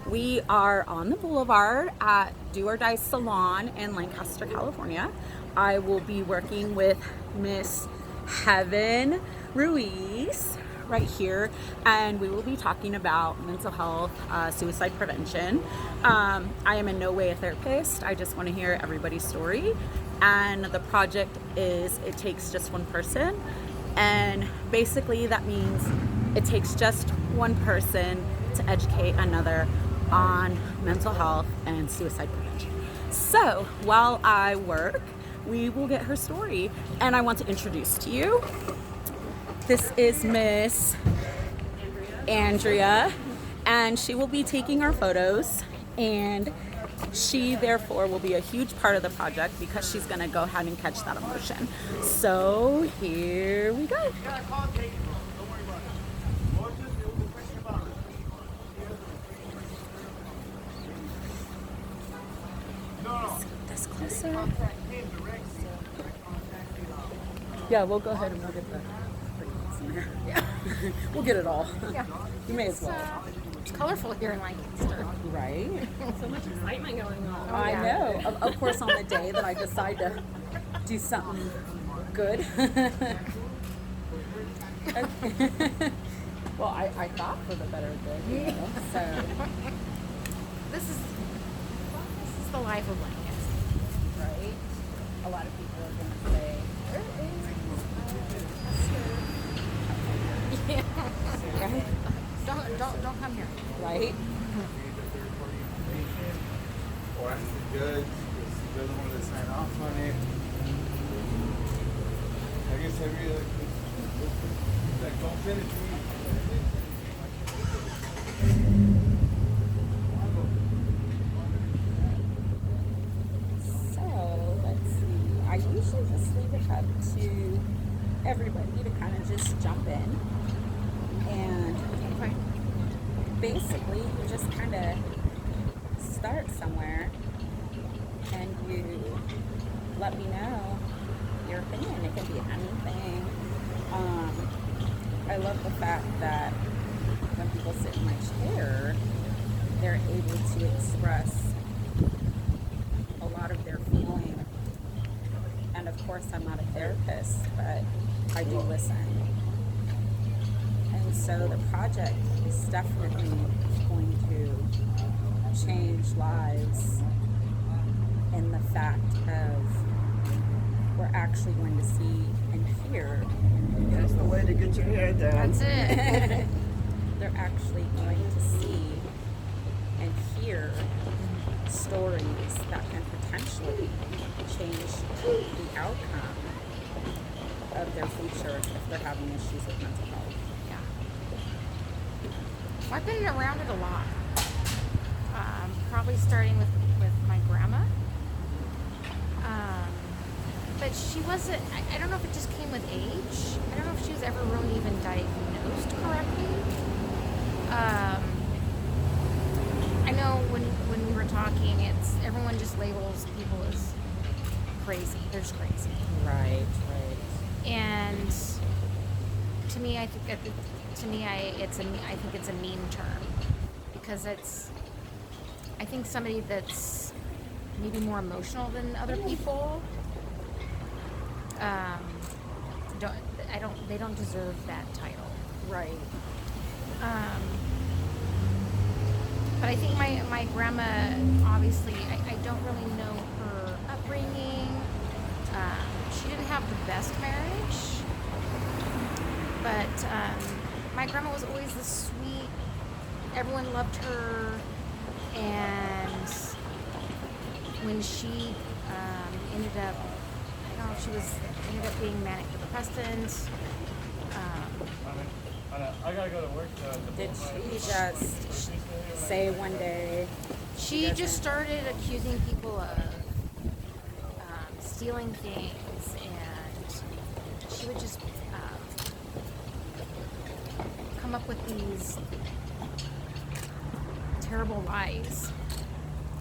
We are on the boulevard at Do or Die Salon in Lancaster, California. I will be working with Miss Heaven Ruiz right here, and we will be talking about mental health, suicide prevention. I am in no way a therapist. I just want to hear everybody's story. And the project is it takes just one person. And basically, that means it takes just one person to educate another on mental health and suicide prevention. So while I work, we will get her story. And I want to introduce to you, this is Miss Andrea, and she will be taking our photos, and she therefore will be a huge part of the project because she's going to go ahead and catch that emotion. So here we go. This closer. Yeah, we'll go ahead and we'll get the in there. Yeah. We'll get it all. Yeah. You may as well. It's colorful here in Lancaster. Right? So much excitement going on. I know. Of course, on the day that I decide to do something good. Well, I thought for the better good, you know. So, This is the life of Lancaster. right? A lot of people are going to say, Yeah. right? Don't come here. Right? Or ask the judge if he doesn't want to sign off on it. I guess every other like don't finish me. So, let's see. I usually just leave it up to everybody to kind of just jump in. And Okay. basically, you just kind of start somewhere and you let me know your opinion. It can be anything. I love the fact that when people sit in my chair, they're able to express a lot of their feeling. And of course, I'm not a therapist, but I do listen. And so the project is definitely going to change lives in the fact of we're actually going to see and hear. That's the way to get your hair done. That's it. They're actually going to see and hear stories that can potentially change the outcome of their future if they're having issues with mental health. Yeah. Well, I've been around it a lot. Probably starting with my grandma. But she wasn't, I don't know if it just came with age. I don't know if she was ever really even diagnosed correctly. I know when we were talking, it's everyone just labels people as crazy. They're just crazy. Right. And to me, I think I think it's a mean term because I think somebody that's maybe more emotional than other people they don't deserve that title. Right. But I think my grandma, obviously, I don't really know her upbringing. She didn't have the best marriage, but my grandma was always this sweet. Everyone loved her, and when she ended up, I don't know if she ended up being manic depressant. I gotta go to work. Did she just say one day? She just started accusing people of stealing things, and she would just come up with these terrible lies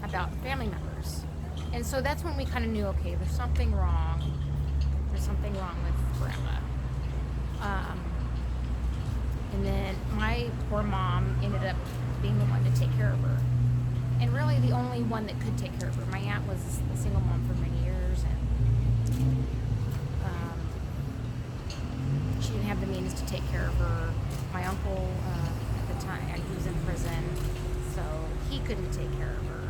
about family members. And so that's when we kind of knew, okay, there's something wrong. There's something wrong with grandma. And then my poor mom ended up being the one to take care of her. and really the only one that could take care of her. My aunt was a single mom for many years, and she didn't have the means to take care of her. My uncle, at the time, he was in prison, so he couldn't take care of her.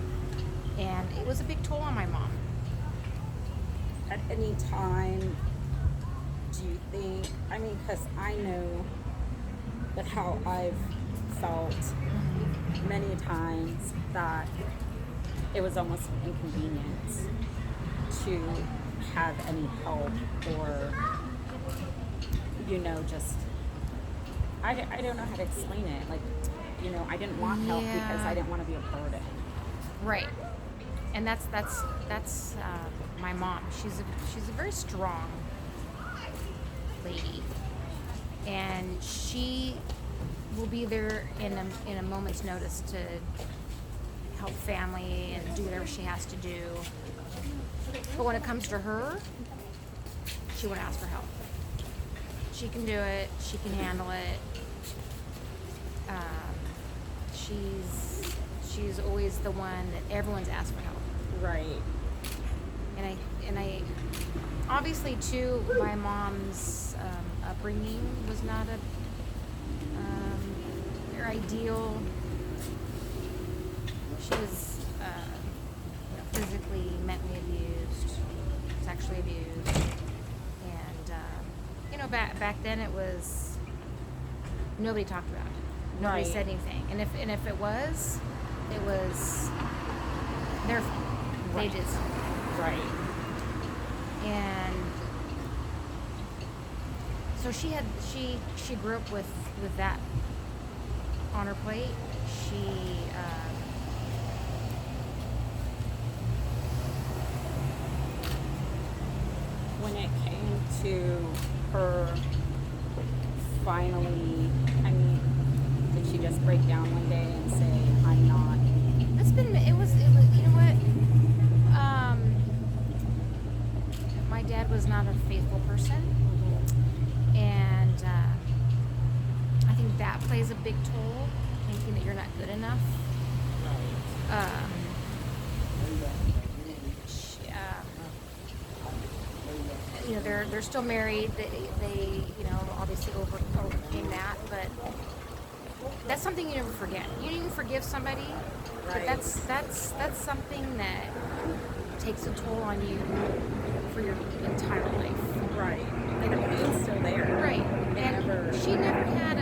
And it was a big toll on my mom. At any time, do you think, I mean, because I know that how I've felt many times that it was almost an inconvenience to have any help or, just, I don't know how to explain it. Like, I didn't want help because I didn't want to be a burden. Right. And that's my mom. She's a very strong lady, and she will be there in a moment's notice to help family and do whatever she has to do. But when it comes to her, she won't ask for help. She can do it. She can handle it. She's always the one that everyone's asked for help. Right. And I obviously too, my mom's upbringing was not her ideal. She was physically, mentally abused, sexually abused, and back then it was nobody talked about it. Nobody Right. said anything, and if it was their fault. They did something. Right. And so she grew up with that on her plate. When it came to her finally, did she just break down one day and say, I'm not? it was you know what? My dad was not a faithful person, and I think that plays a big toll, thinking that you're not good enough. They're still married. They obviously overcame that, but that's something you never forget. You forgive somebody, but Right. that's something that takes a toll on you for your entire life. Right. Like the pain's still there. Right. And she never had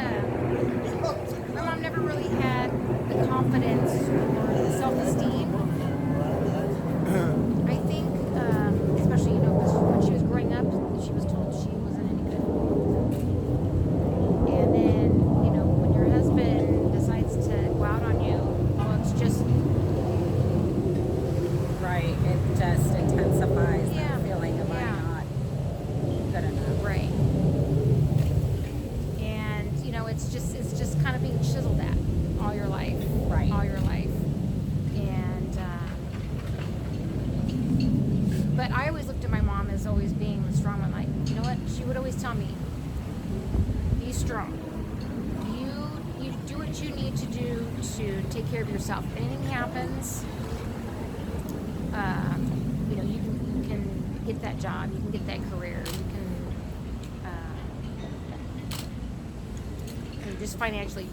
my mom never really had the confidence or the self-esteem. I think, especially, when she was growing up, she was told she wasn't any good. And then, when your husband decides to go out on you, well, it's just, Right. It just intensifies Yeah. that feeling of Yeah. I'm not good enough. right. And, it's just kind of being chiseled at all your life. Right. All your life. And, but I always looked at my mom as always being the strong one. Like, you know what? She would always tell me, be strong. You do what you need to do to take care of yourself. If anything happens, you can get that job, you can get that career, you can just financially,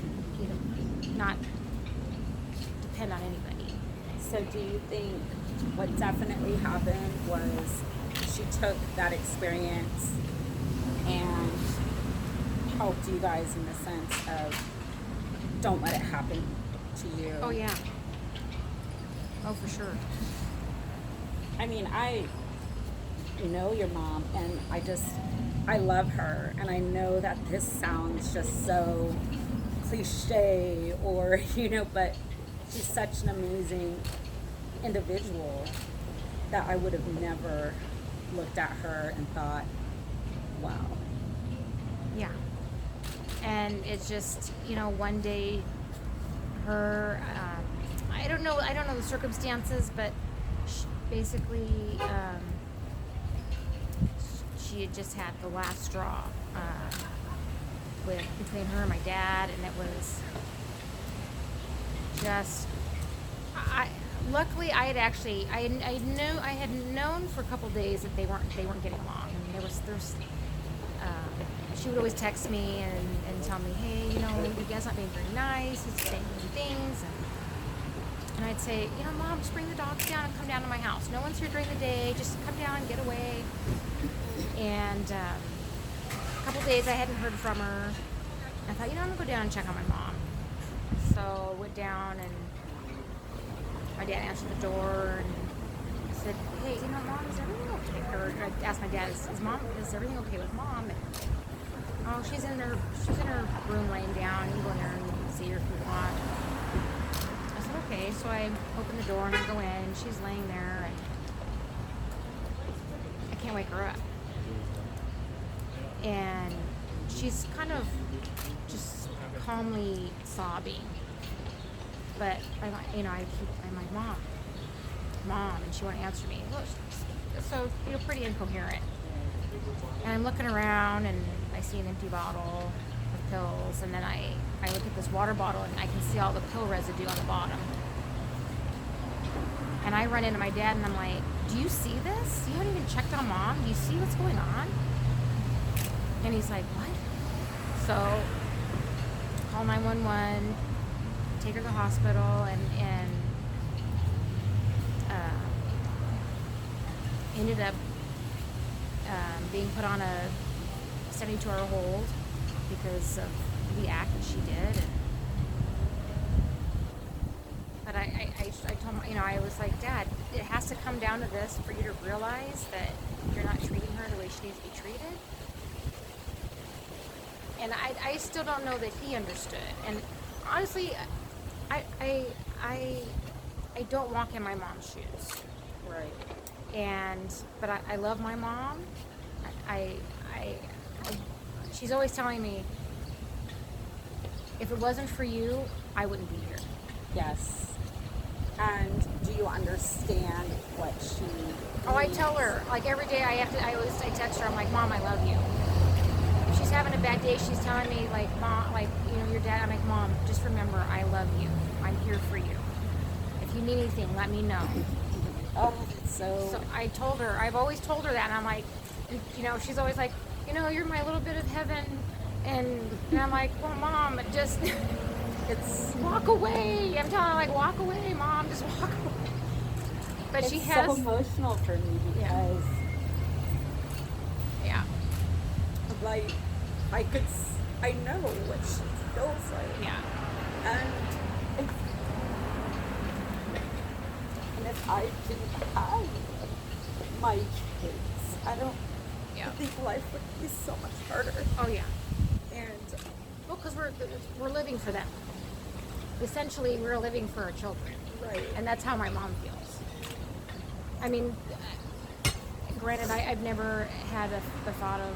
not depend on anybody. So do you think what definitely happened was she took that experience and helped you guys in the sense of don't let it happen to you? Oh yeah. Oh, for sure. I know your mom, and I love her, and I know that this sounds just so cliche or, but she's such an amazing individual that I would have never looked at her and thought, wow. Yeah. And it's just, one day her, I don't know the circumstances, but basically, she had just had the last straw between her and my dad, and it was just Luckily I had known for a couple days that they weren't getting along. I mean, she would always text me and tell me, hey, you know, you guys not being very nice. He's saying mean things, and I'd say, you know, Mom, just bring the dogs down and come down to my house. No one's here during the day. Just come down and get away. And a couple days I hadn't heard from her. I thought, you know, I'm gonna go down and check on my mom. So went down, and my dad answered the door, and I said, hey, you know, Mom, is everything okay? Or I asked my dad, is everything okay with Mom? And, oh, she's in her room laying down. You can go in there and see her if you want. I said, okay. So I open the door and I go in. She's laying there, and I can't wake her up. And she's kind of just calmly sobbing. But I'm like, Mom, and she won't answer me. So, you know, pretty incoherent. And I'm looking around, and I see an empty bottle with pills, and then I look at this water bottle, and I can see all the pill residue on the bottom. And I run into my dad, and I'm like, do you see this? You haven't even checked on Mom? Do you see what's going on? And he's like, what? So, call 911, take her to the hospital, and ended up being put on a 72-hour hold because of the act that she did. But I told my, you know, I was like, Dad, it has to come down to this for you to realize that you're not treating her the way she needs to be treated. And I still don't know that he understood. And honestly, I don't walk in my mom's shoes. Right. But I love my mom. She's always telling me, if it wasn't for you, I wouldn't be here. Yes. And do you understand what she Oh, I tell her, like every day I text her, I'm like, Mom, I love you. If she's having a bad day, she's telling me, like, Mom, like, you know, your dad, I'm like, Mom, just remember, I love you. I'm here for you. If you need anything, let me know. Oh, so I've always told her that, and I'm like, you know, she's always like, you know, you're my little bit of heaven, and I'm like, well, Mom, just, it's walk away. I'm telling her, like, walk away, Mom, just walk away. But it's she has, so emotional for me because, yeah, like, I know what she feels like. yeah, And if I didn't have my kids, I think life would be so much harder. oh yeah. And Well, because we're living for them. Essentially, we're living for our children. right. And that's how my mom feels. I mean, granted, I've never had the thought of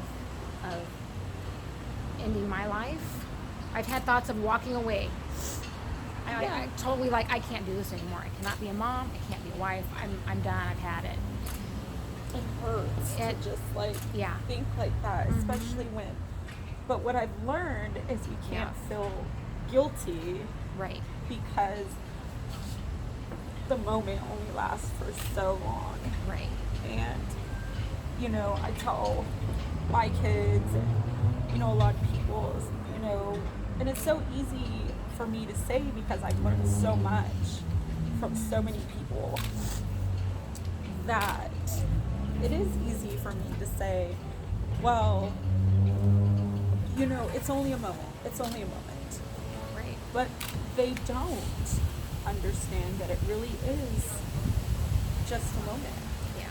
ending my life. I've had thoughts of walking away. I totally, like, I can't do this anymore. I cannot be a mom. I can't be a wife. I'm done. I've had it. It hurts to just like think like that, especially when. But what I've learned is you can't feel guilty, Right. because the moment only lasts for so long. Right. And you know, I tell my kids, and you know, a lot of people, you know, and it's so easy for me to say because I've learned so much from so many people that it is easy for me to say, well, you know, it's only a moment. It's only a moment. Right. But they don't understand that it really is just a moment. Yeah.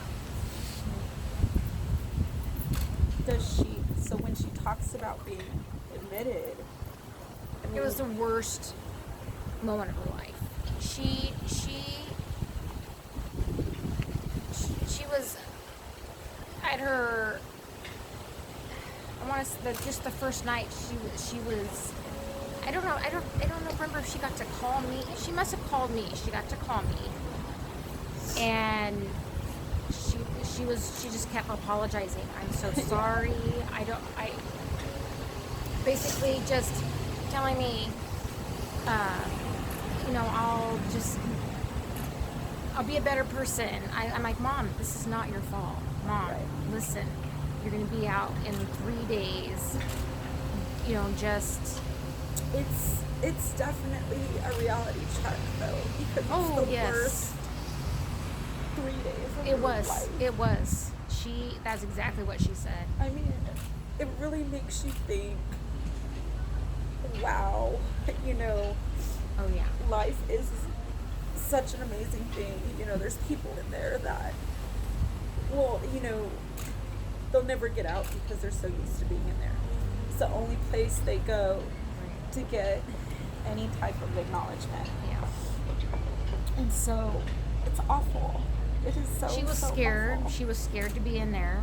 So when she talks about being admitted, I mean, It was the worst moment of her life. She was at her. I want to just the first night she was. I don't know. I don't remember if she got to call me. She must have called me. She got to call me, and she just kept apologizing. I'm so sorry. I basically just telling me, you know, I'll just I'll be a better person. I'm like, Mom, this is not your fault. Mom, Right. listen, you're going to be out in 3 days. You know, just, It's definitely a reality check though, because oh, it's the yes. worst 3 days of It your was. life. It was. That's exactly what she said. I mean, it really makes you think, wow, you know, Oh, yeah. life is such an amazing thing. You know, there's people in there that, well, you know, they'll never get out because they're so used to being in there. It's the only place they go to get any type of acknowledgement. Yeah. And so it's awful. It is so She was so scared. awful. She was scared to be in there.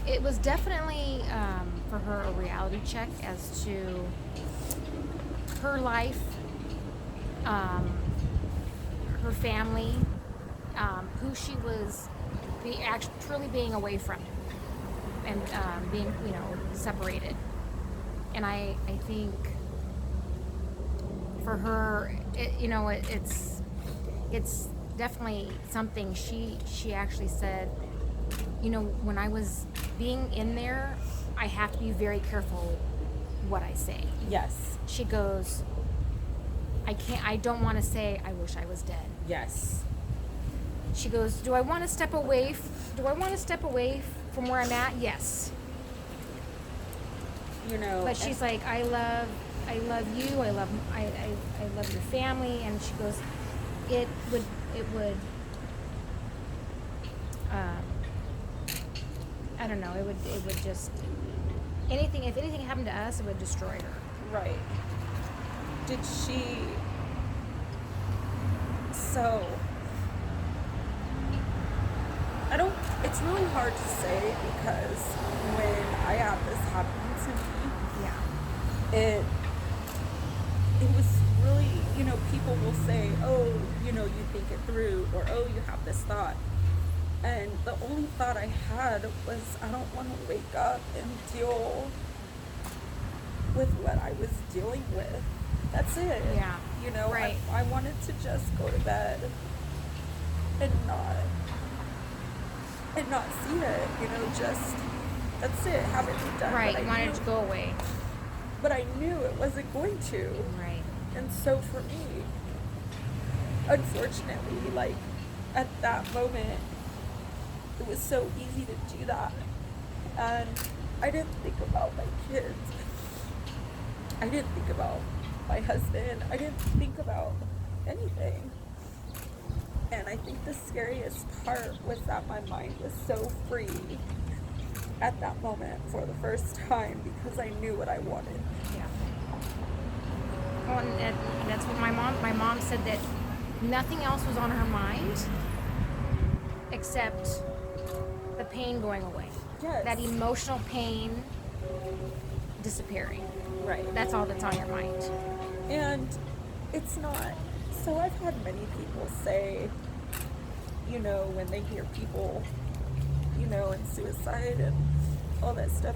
It was definitely for her a reality check as to her life, her family, who she was truly being away from, and being, you know, separated. And I think for her, it's definitely something she actually said, you know, when I was being in there, I have to be very careful what I say. Yes. She goes, I don't want to say I wish I was dead. Yes. She goes, do I want to step away from where I'm at? Yes. You know. But she's like, I love you. I love your family. And she goes, it would I don't know, it would just, if anything happened to us, it would destroy her. Right. Did she? So I don't. It's really hard to say because when I had this happen to me, Yeah. it was really, you know, people will say, oh, you know, you think it through, or oh, you have this thought. And the only thought I had was, I don't want to wake up and deal with what I was dealing with. That's it. Yeah. You know, Right. I wanted to just go to bed and not see it. You know, just, that's it. Have it be done. Right. But You I wanted knew- it to go away. But I knew it wasn't going to. Right. And so for me, unfortunately, like, at that moment, it was so easy to do that. And I didn't think about my kids. I didn't think about my husband. I didn't think about anything. And I think the scariest part was that my mind was so free at that moment for the first time because I knew what I wanted. Yeah. Well, and that's what my mom said, that nothing else was on her mind except the pain going away. Yes. That emotional pain disappearing. Right. That's all that's on your mind. And it's not. So I've had many people say, you know, when they hear people, you know, in suicide and all that stuff,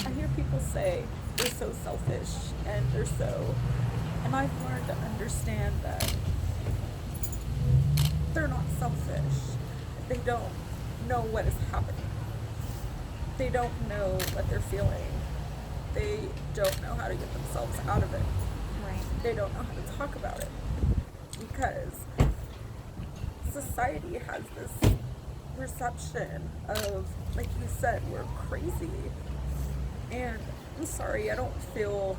I hear people say they're so selfish and and I've learned to understand that they're not selfish. They don't know what is happening. They don't know what they're feeling. They don't know how to get themselves out of it. Right. They don't know how to talk about it because society has this perception of, like you said, we're crazy. And I'm sorry, I don't feel,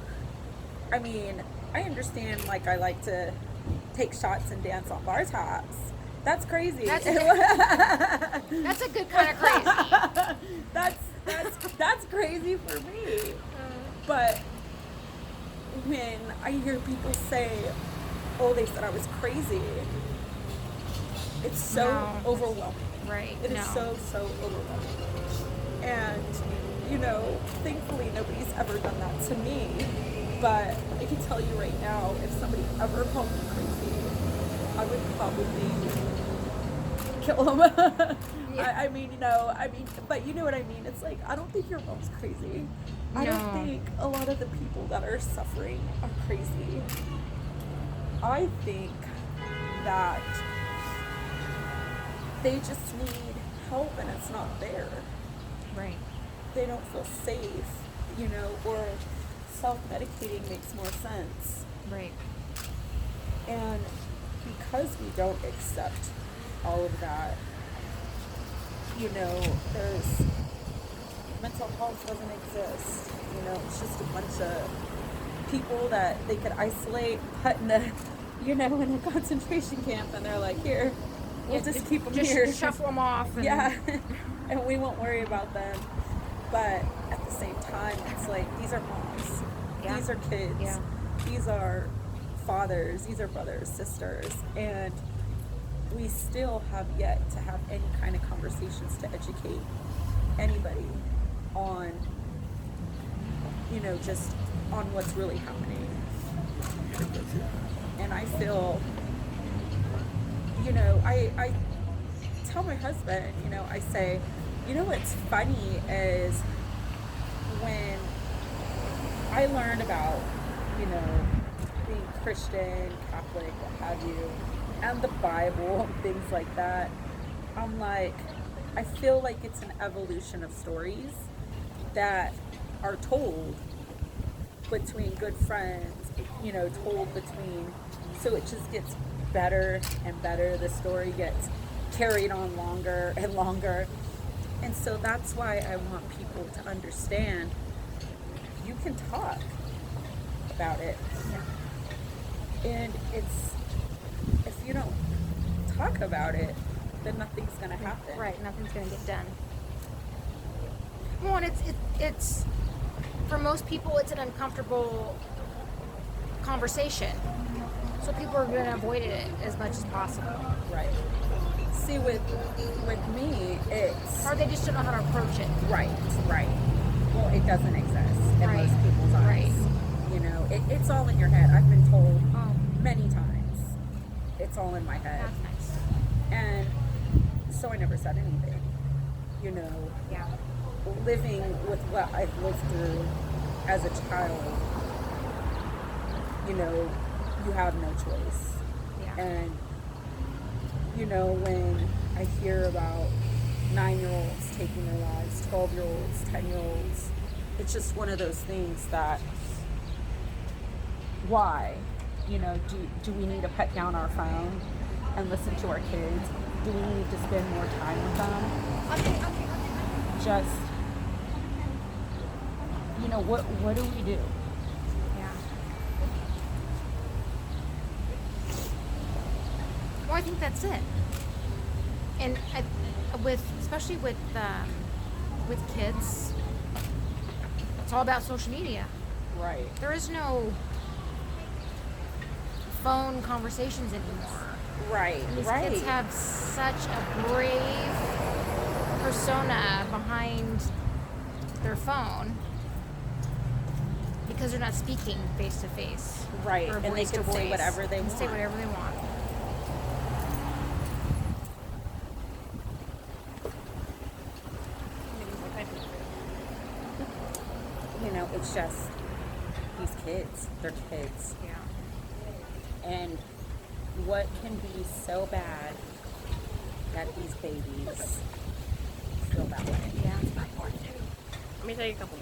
I mean, I understand, like, I like to take shots and dance on bar tops. That's crazy. That's a good kind of crazy. That's crazy for me. But when I hear people say, oh, they said I was crazy, it's so No. overwhelming. Right. It is No. so overwhelming. And, you know, thankfully nobody's ever done that to me. But I can tell you right now, if somebody ever called me crazy, I would probably kill them. Yeah. I mean, you know, but you know what I mean? It's like, I don't think your mom's crazy. I don't No. think a lot of the people that are suffering are crazy. I think that they just need help and it's not there. Right. They don't feel safe, you know, or self-medicating makes more sense. Right. And because we don't accept all of that, you know, there's mental health doesn't exist. You know, it's just a bunch of people that they could isolate, put in a, you know, in a concentration camp, and they're like, here, we'll just keep them here. Just shuffle them off. And Yeah, and we won't worry about them. But at the same time, it's like, these are moms. Yeah. These are kids. Yeah. These are fathers. These are brothers, sisters. And we still have yet to have any kind of conversations to educate anybody on, you know, just on what's really happening. And I feel, you know, I tell my husband, you know, I say, you know what's funny is when I learned about, you know, being Christian, Catholic, what have you, and the Bible and things like that, I'm like, I feel like it's an evolution of stories that are told between good friends, you know, told between, so it just gets better and better. The story gets carried on longer and longer. And so that's why I want people to understand you can talk about it. And it's, if you don't talk about it, then nothing's going to happen. Right, nothing's going to get done. Well, and it's for most people, it's an uncomfortable conversation. So people are going to avoid it as much as possible. Right. See, with me, it's... Or they just don't know how to approach it. Right. Well, it doesn't exist in Right. most people's eyes. Right. You know, it's all in your head. I've been told Oh. many times. It's all in my head. That's nice. And so I never said anything. You know, Yeah. living with what I've lived through as a child, you know, you have no choice. Yeah. And, you know, when I hear about 9-year-olds taking their lives, 12-year-olds, 10-year-olds, it's just one of those things that, why? You know, do we need to put down our phone and listen to our kids? Do we need to spend more time with them? Okay. Just, you know, what do we do? Yeah. Well, I think that's it. And especially with kids, it's all about social media. Right. There is no phone conversations anymore. Right. These Right. kids have such a brave persona behind their phone because they're not speaking face to face. Right. Or And they voice to can say voice. whatever they They can say want. whatever they want. You know, it's just these kids. They're kids. Yeah. And what can be so bad that these babies feel that way? Yeah. Let me tell you a couple.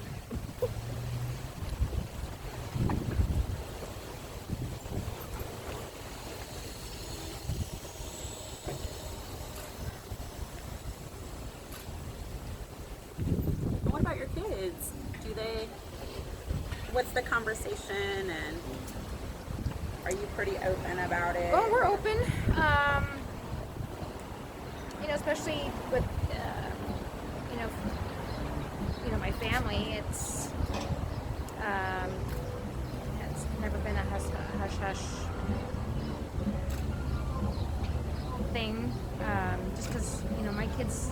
What about your kids? What's the conversation, and are you pretty open about it? Well, we're open. You know, especially with you know, my family. It's never been a hush hush thing. Just because my kids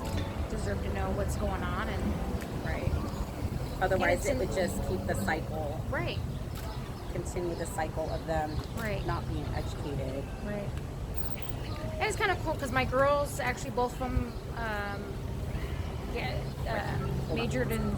deserve to know what's going on, and Right. Otherwise, it's it would just keep the cycle, right, continue the cycle of them Right. not being educated. right. And it's kind of cool because my girls actually both of them majored in